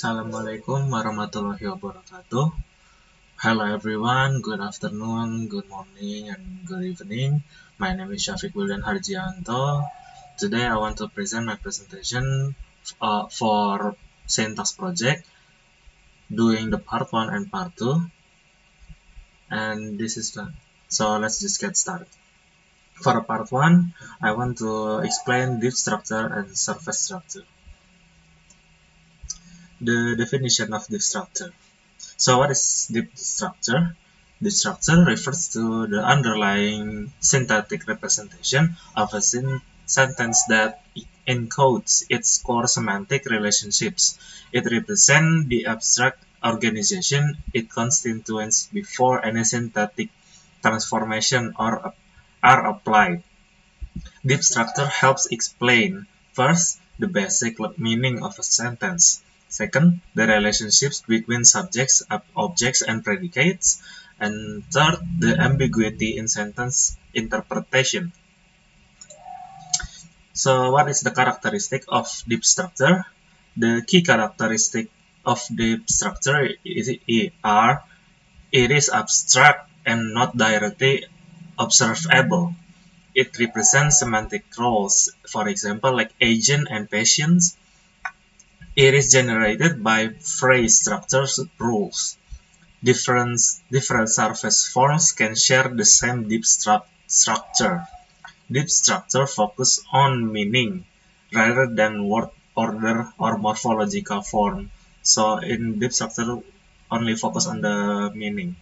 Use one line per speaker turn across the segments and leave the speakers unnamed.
Assalamualaikum warahmatullahi wabarakatuh. Hello everyone, good afternoon, good morning, and good evening. My name is Syafiq Wildan Harjianto. Today I want to present my presentation for syntax project, doing the part 1 and part 2. And this is done. So let's just get started. For part 1, I want to explain div structure and surface structure. The definition of div structure. So what is div structure? Div structure refers to the underlying syntactic representation of a sentence that encodes its core semantic relationships. It represents the abstract organization it constituents before any syntactic transformation are applied. Div structure helps explain, first, the basic meaning of a sentence. Second, the relationships between subjects, objects, and predicates. And third, the ambiguity in sentence interpretation. So what is the characteristic of div structure? The key characteristic of div structure are it is abstract and not directly observable. It represents semantic roles, for example, like agent and patient. It is generated by phrase structures rules. Different surface forms can share the same div structure. Div structure focus on meaning rather than word order or morphological form. So in div structure only focus on the meaning.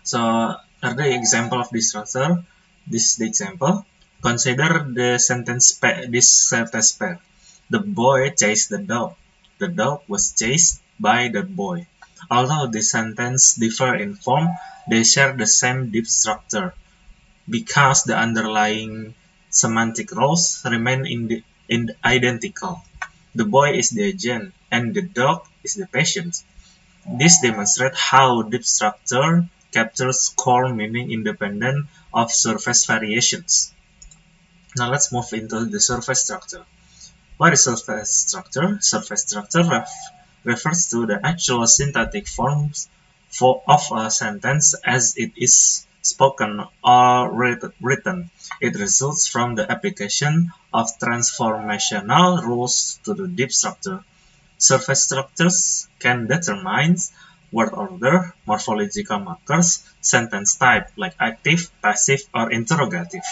So are the example of this structure? This is the example. Consider this sentence pair. The boy chased the dog. The dog was chased by the boy. Although the sentence differ in form, they share the same div structure because the underlying semantic roles remain identical. The boy is the agent and the dog is the patient. This demonstrates how div structure captures core meaning independent of surface variations. Now let's move into the surface structure. What is surface structure? Surface structure refers to the actual syntactic forms of a sentence as it is spoken or written. It results from the application of transformational rules to the div structure. Surface structures can determine word order, morphological markers, sentence type like active, passive, or interrogative.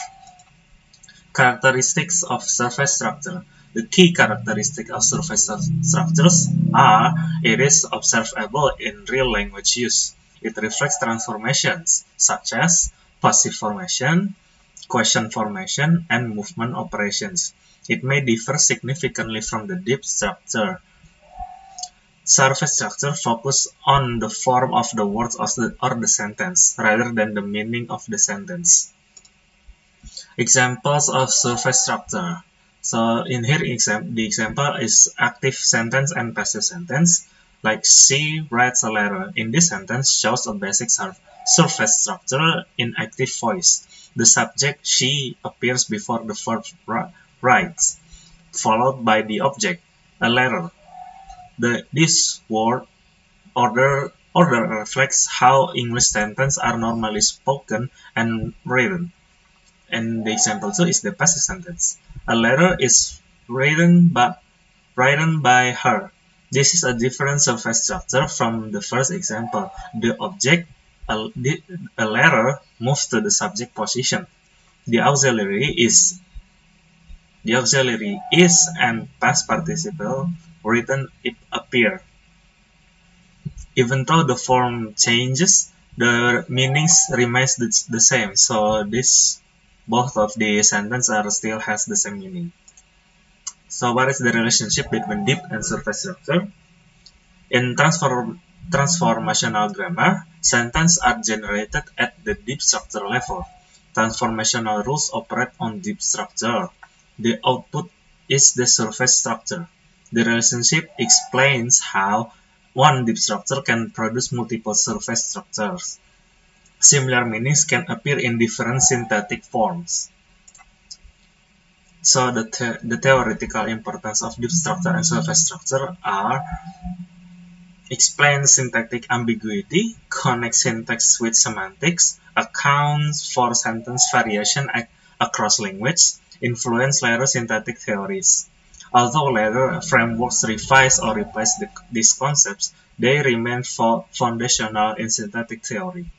Characteristics of surface structure. The key characteristic of surface structures are it is observable in real language use. It reflects transformations such as passive formation, question formation, and movement operations. It may differ significantly from the div structure. Surface structure focus on the form of the words or the sentence rather than the meaning of the sentence. Examples of surface structure. So in here the example is active sentence and passive sentence. Like she writes a letter. In this sentence shows a basic surface structure in active voice. The subject she appears before the verb writes, followed by the object, a letter. This word order reflects how English sentences are normally spoken and written. And the example 2 is the passive sentence. A letter is written by her. This is a different surface structure from the first example. The object, a letter, moves to the subject position. The auxiliary is and past participle written appear. Even though the form changes, the meanings remains the same. So both of the sentences still has the same meaning. So what is the relationship between div and surface structure? In transformational grammar, sentences are generated at the div structure level. Transformational rules operate on div structure. The output is the surface structure. The relationship explains how one div structure can produce multiple surface structures. Similar meanings can appear in different syntactic forms. So the theoretical importance of deep structure and surface structure are explain syntactic ambiguity, connect syntax with semantics, accounts for sentence variation across language, influence later syntactic theories. Although later frameworks revise or replace these concepts, they remain foundational in syntactic theory.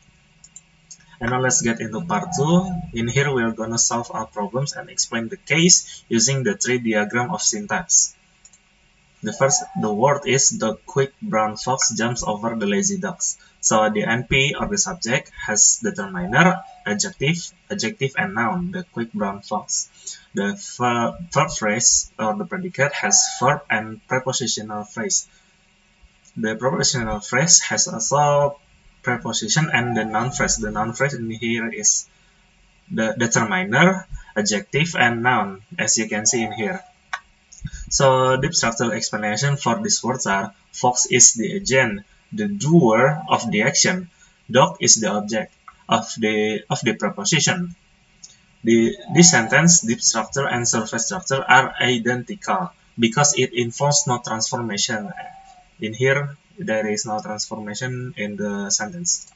And now let's get into part 2. In here we're gonna solve our problems and explain the case using the tree diagram of syntax. The word is the quick brown fox jumps over the lazy ducks. So the NP or the subject has determiner, adjective and noun, the quick brown fox. The verb phrase or the predicate has verb and prepositional phrase. The prepositional phrase has also preposition and the noun phrase. The noun phrase in here is the determiner, adjective, and noun, as you can see in here. So deep structural explanation for these words are: fox is the agent, the doer of the action. Dog is the object of the preposition. This sentence, deep structure and surface structure, are identical because it involves no transformation. In here, there is no transformation in the sentence.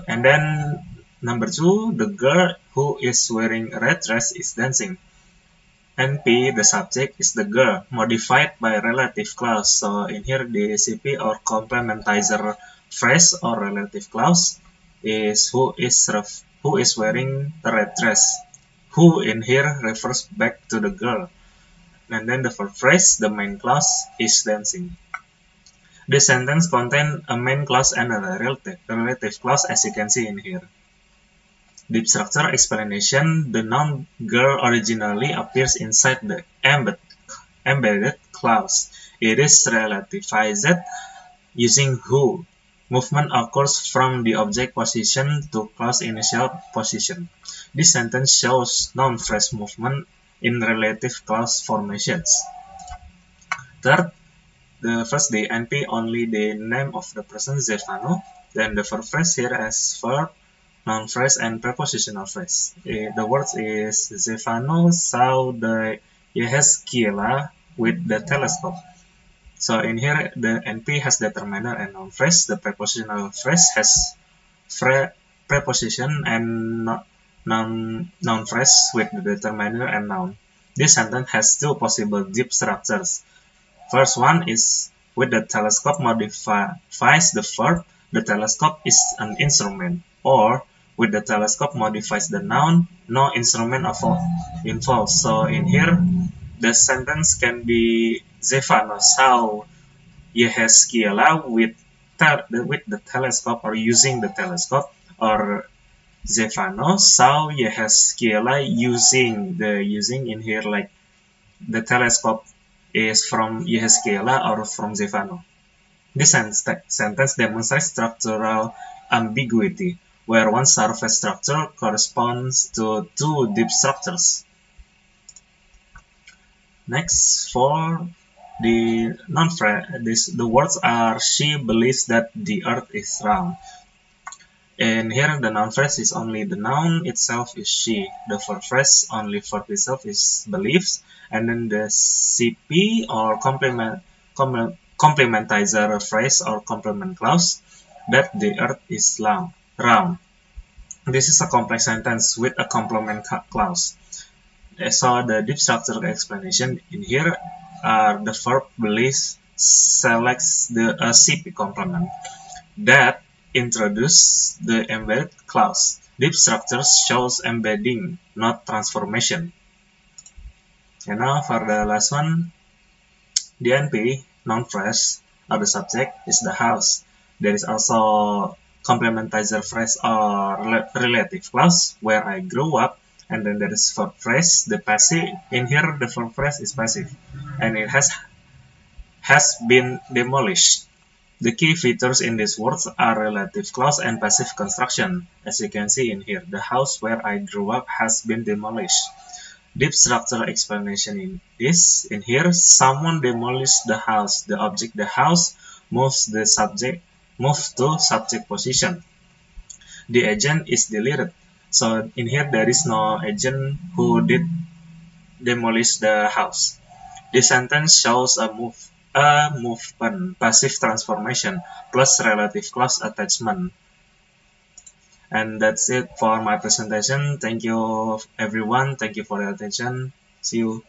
And then number 2, the girl who is wearing a red dress is dancing. NP, the subject, is the girl, modified by relative clause. So in here, the CP or complementizer phrase or relative clause is who is wearing the red dress. Who in here refers back to the girl. And then the verb phrase, the main clause, is dancing. The sentence contains a main clause and a relative clause, as you can see in here. Deep structure explanation: the noun girl originally appears inside the embedded clause. It is relativized using who. Movement occurs from the object position to clause initial position. This sentence shows noun phrase movement in relative clause formations. Third, the NP only the name of the person Zefano. Then the verb phrase here as verb, noun phrase, and prepositional phrase. The word is Zefano saw the Yehezkiela with the telescope. So in here, the NP has determiner and noun phrase. The prepositional phrase has preposition and noun phrase with the determiner and noun. This sentence has two possible deep structures. First one is with the telescope modifies the verb. The telescope is an instrument. Or with the telescope modifies the noun, no instrument involved. So in here, the sentence can be Zefano saw Yehezkiela with the telescope or using the telescope, or Zefano saw Yehezkiela using in here like the telescope is from Yehezkiela or from Zefano. This sentence demonstrates structural ambiguity, where one surface structure corresponds to two deep structures. Next, for the non-phrase, the words are: she believes that the earth is round. And here the noun phrase is only the noun itself is she. The verb phrase only verb itself is believes. And then the CP or complementizer phrase or complement clause that the earth is round. This is a complex sentence with a complement clause. So the deep structure explanation in here are the verb believes selects the CP complement that introduce the embedded clause. Deep structure shows embedding, not transformation. And now for the last one, the NP, noun phrase, or the subject is the house. There is also complementizer phrase or relative clause, where I grew up, and then there is verb phrase, the passive. In here, the verb phrase is passive, and it has been demolished. The key features in these words are relative clause and passive construction. As you can see in here, the house where I grew up has been demolished. Deep structural explanation in here, someone demolished the house. The object, the house, moves to subject position. The agent is deleted. So in here there is no agent who did demolish the house. This sentence shows a movement, passive transformation, plus relative clause attachment. And that's it for my presentation. Thank you everyone. Thank you for your attention. See you.